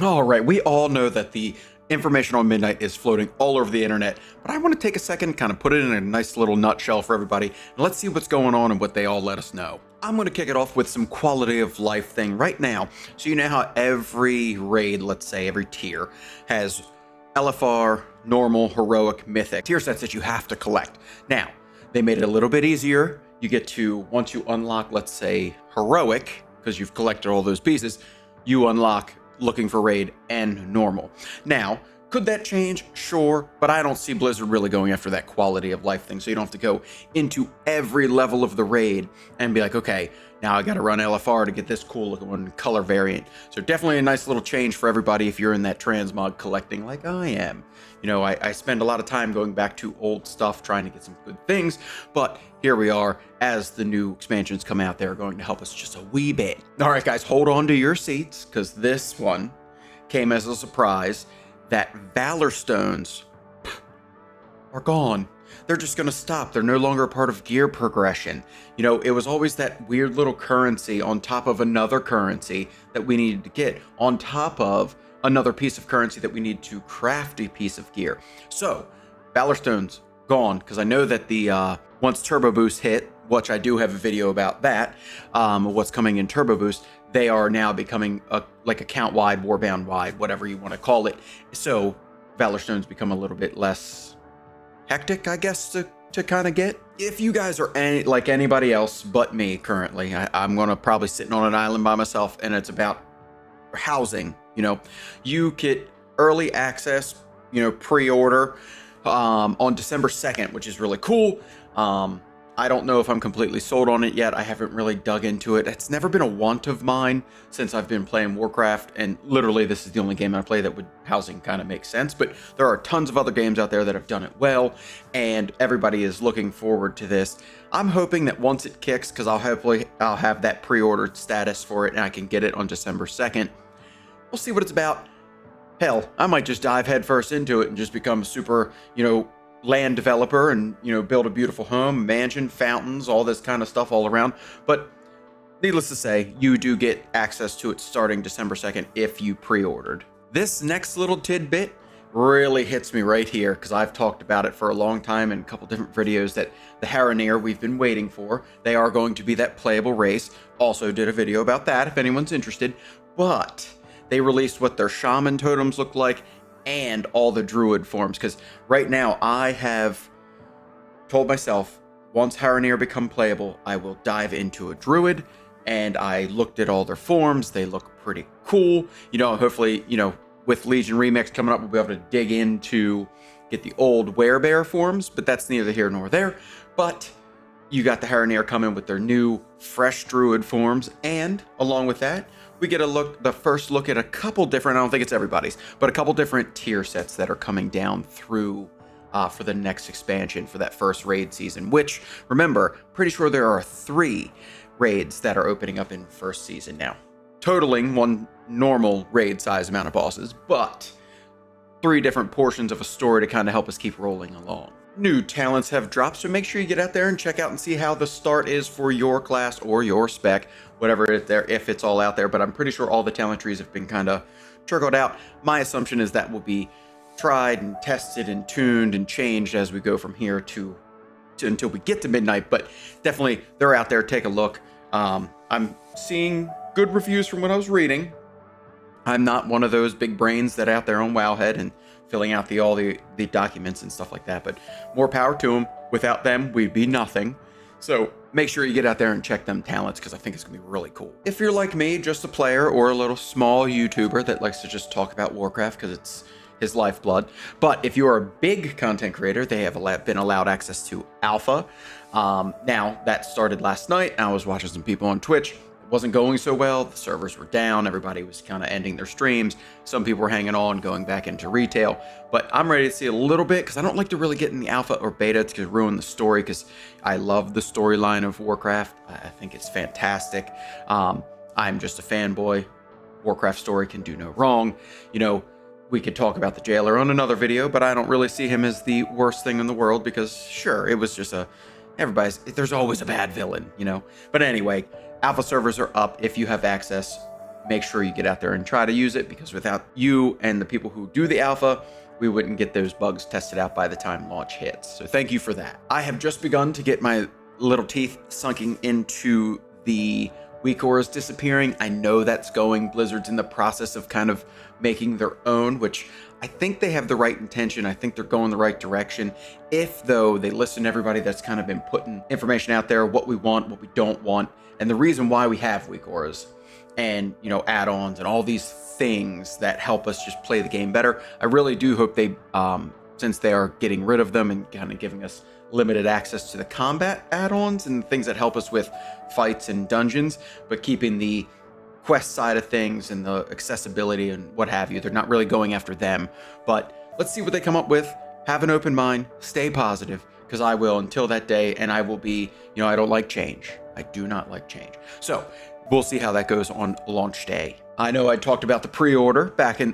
All right, we all know that the information on Midnight is floating all over the internet, but I want to take a second, kind of put it in a nice little nutshell for everybody, and let's see what's going on and what they all let us know. I'm going to kick it off with some quality of life thing right now. So you know how every raid, let's say every tier, has LFR, normal, heroic, mythic tier sets that you have to collect. Now, they made it a little bit easier. You get to, once you unlock, let's say, heroic, because you've collected all those pieces, you unlock looking for raid and normal. Now, could that change? Sure, but I don't see Blizzard really going after that quality of life thing, so you don't have to go into every level of the raid and be like, okay, now I gotta run LFR to get this cool looking one color variant. So definitely a nice little change for everybody if you're in that transmog collecting like I am. You know, I spend a lot of time going back to old stuff trying to get some good things, but here we are as the new expansions come out. They're going to help us just a wee bit. All right, guys, hold on to your seats because this one came as a surprise that Valorstones are gone. They're just going to stop. They're no longer a part of gear progression. You know, it was always that weird little currency on top of another currency that we needed to get on top of another piece of currency that we need to craft a piece of gear. So Valorstones gone, because I know that the once Turbo Boost hit, which I do have a video about that, what's coming in Turbo Boost, they are now becoming like account wide, warbound wide, whatever you want to call it. So Valorstones become a little bit less hectic, I guess, to kind of get. If you guys are like anybody else but me currently, I'm gonna probably sitting on an island by myself, and it's about housing. You know, you get early access, you know, pre-order on December 2nd, which is really cool. I don't know if I'm completely sold on it yet. I haven't really dug into it. It's never been a want of mine since I've been playing Warcraft, and literally this is the only game I play that would housing kind of make sense. But there are tons of other games out there that have done it well, and everybody is looking forward to this. I'm hoping that once it kicks, because I'll have that pre-ordered status for it, and I can get it on December 2nd. We'll see what it's about. Hell, I might just dive headfirst into it and just become a super, you know, land developer and, you know, build a beautiful home, mansion, fountains, all this kind of stuff all around. But needless to say, you do get access to it starting December 2nd if you pre-ordered. This next little tidbit really hits me right here because I've talked about it for a long time in a couple different videos that the Haranir we've been waiting for. They are going to be that playable race. Also did a video about that if anyone's interested. But they released what their Shaman Totems look like and all the Druid forms, because right now I have told myself once Haranir become playable, I will dive into a Druid, and I looked at all their forms. They look pretty cool. You know, hopefully, you know, with Legion Remix coming up, we'll be able to dig into get the old Werebear forms, but that's neither here nor there. But you got the Haranir coming with their new fresh Druid forms, and along with that, we get the first look at a couple different, I don't think it's everybody's, but a couple different tier sets that are coming down through for the next expansion for that first raid season, which, remember, pretty sure there are 3 raids that are opening up in first season now, totaling 1 normal raid size amount of bosses, but 3 different portions of a story to kind of help us keep rolling along. New talents have dropped, so make sure you get out there and check out and see how the start is for your class or your spec, whatever it is there, if it's all out there. But I'm pretty sure all the talent trees have been kind of trickled out. My assumption is that will be tried and tested and tuned and changed as we go from here to until we get to midnight. But definitely, they're out there. Take a look. I'm seeing good reviews from what I was reading. I'm not one of those big brains that are out there on Wowhead and filling out all the documents and stuff like that, but more power to them. Without them, we'd be nothing. So make sure you get out there and check them talents, because I think it's gonna be really cool. If you're like me, just a player or a little small YouTuber that likes to just talk about Warcraft because it's his lifeblood, but if you're a big content creator, they have been allowed access to alpha. Now that started last night. I was watching some people on Twitch. Wasn't going so well. The servers were down. Everybody was kind of ending their streams. Some people were hanging on, going back into retail. But I'm ready to see a little bit, because I don't like to really get in the alpha or beta to ruin the story, because I love the storyline of Warcraft. I think it's fantastic. I'm just a fanboy. Warcraft story can do no wrong. You know, we could talk about the jailer on another video, but I don't really see him as the worst thing in the world, because sure, it was just there's always a bad villain, you know. But anyway, alpha servers are up if you have access make sure you get out there and try to use it, because without you and the people who do the alpha, we wouldn't get those bugs tested out by the time launch hits. So thank you for that. I have just begun to get my little teeth sunking into the WeakAuras disappearing. I know that's going. Blizzard's in the process of kind of making their own, which I think they have the right intention. I think they're going the right direction. If, though, they listen to everybody that's kind of been putting information out there, what we want, what we don't want, and the reason why we have WeakAuras and, you know, add-ons and all these things that help us just play the game better. I really do hope they, since they are getting rid of them and kind of giving us limited access to the combat add-ons and things that help us with fights and dungeons, but keeping the quest side of things and the accessibility and what have you. They're not really going after them, but let's see what they come up with. Have an open mind, stay positive, because I will until that day, and I will be, you know, I don't like change. I do not like change. So we'll see how that goes on launch day. I know I talked about the pre-order back a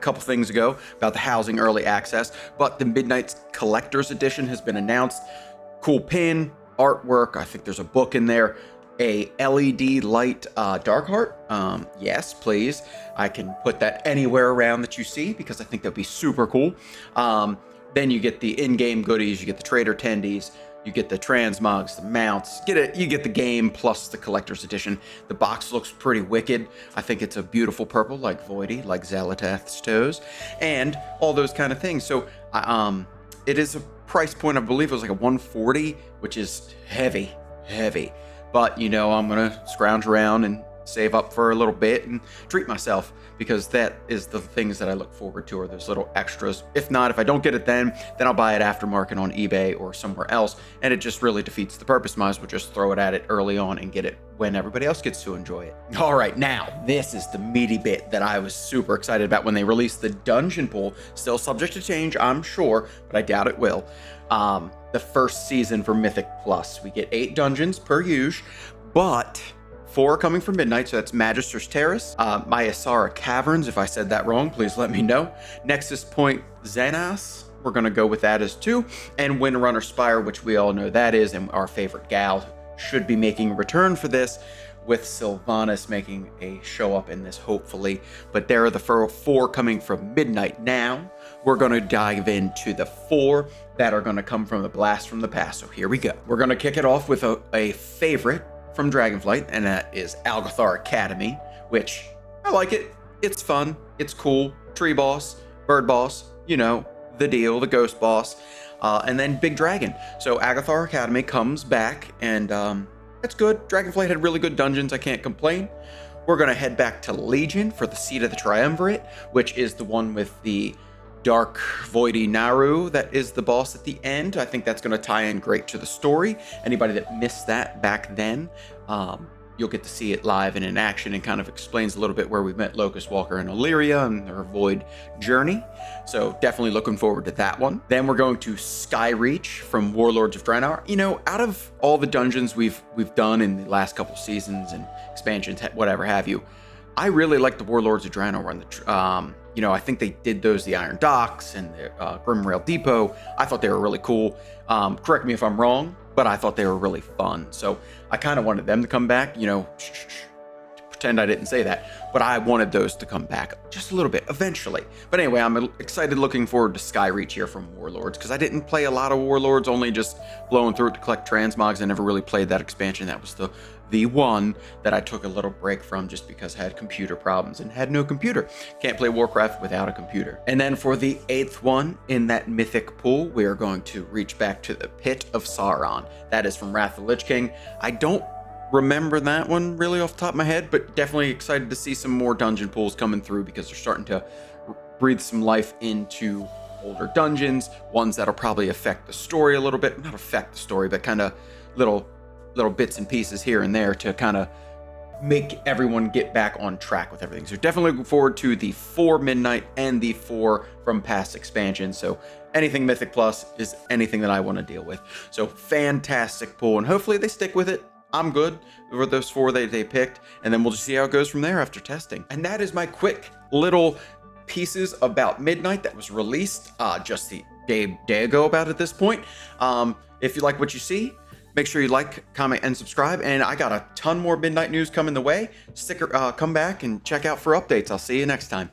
couple things ago about the housing early access, but the Midnight Collector's Edition has been announced. Cool pin, artwork. I think there's a book in there. A LED light dark heart. Yes, please. I can put that anywhere around that you see, because I think that'd be super cool. Then you get the in-game goodies. You get the trader tendies. You get the transmogs, the mounts, you get the game plus the collector's edition. The box looks pretty wicked. I think it's a beautiful purple, like Voidy, like Xalatath's toes, and all those kind of things. So it is a price point, I believe it was like a 140, which is heavy. But, you know, I'm going to scrounge around and save up for a little bit and treat myself, because that is the things that I look forward to, are those little extras. If not, if I don't get it then I'll buy it aftermarket on eBay or somewhere else, and it just really defeats the purpose. Might as well just throw it at it early on and get it when everybody else gets to enjoy it. All right, now this is the meaty bit that I was super excited about when they released the dungeon pool. Still subject to change, I'm sure, but I doubt it will. The first season for Mythic Plus, we get 8 dungeons per usual, but 4 coming from Midnight, so that's Magister's Terrace, Myasara Caverns. If I said that wrong, please let me know. Nexus Point Xenas, we're going to go with that as 2, and Windrunner Spire, which we all know that is, and our favorite gal should be making a return for this, with Sylvanas making a show up in this, hopefully. But there are the 4 coming from Midnight. Now we're going to dive into the 4 that are going to come from the Blast from the Past. So here we go. We're going to kick it off with a favorite from Dragonflight, and that is Algathar Academy, which I like it. It's fun. It's cool. Tree boss, bird boss, you know, the deal, the ghost boss, and then Big Dragon. So Algathar Academy comes back, and it's good. Dragonflight had really good dungeons. I can't complain. We're going to head back to Legion for the Seat of the Triumvirate, which is the one with the Dark Voidy Naru that is the boss at the end. I think that's going to tie in great to the story. Anybody that missed that back then, you'll get to see it live and in action, and kind of explains a little bit where we met Locust Walker and Illyria and their Void journey. So definitely looking forward to that one. Then we're going to Skyreach from Warlords of Draenor. You know, out of all the dungeons we've done in the last couple seasons and expansions, whatever have you, I really like the Warlords of Draenor one. You know, I think they did those, the Iron Docks and the Grimrail Depot. I thought they were really cool. Correct me if I'm wrong, but I thought they were really fun. So I kind of wanted them to come back, you know, pretend I didn't say that, but I wanted those to come back just a little bit eventually. But anyway, I'm excited, looking forward to Skyreach here from Warlords, because I didn't play a lot of Warlords, only just blowing through it to collect transmogs. I never really played that expansion. That was the one that I took a little break from just because I had computer problems and had no computer. Can't play Warcraft without a computer. And then for the 8th one in that mythic pool, we are going to reach back to the Pit of Sauron. That is from Wrath of the Lich King. I don't remember that one really off the top of my head, but definitely excited to see some more dungeon pools coming through, because they're starting to breathe some life into older dungeons, ones that'll probably affect the story a little bit. Not affect the story, but kind of little bits and pieces here and there to kind of make everyone get back on track with everything. So definitely looking forward to the 4 Midnight and the 4 from past expansions. So anything Mythic Plus is anything that I want to deal with. So fantastic pool, and hopefully they stick with it. I'm good with those 4 they picked, and then we'll just see how it goes from there after testing. And that is my quick little pieces about Midnight that was released just the day ago about at this point. If you like what you see, Make sure you like, comment, and subscribe. And I got a ton more midnight news coming the way. Come back and check out for updates. I'll see you next time.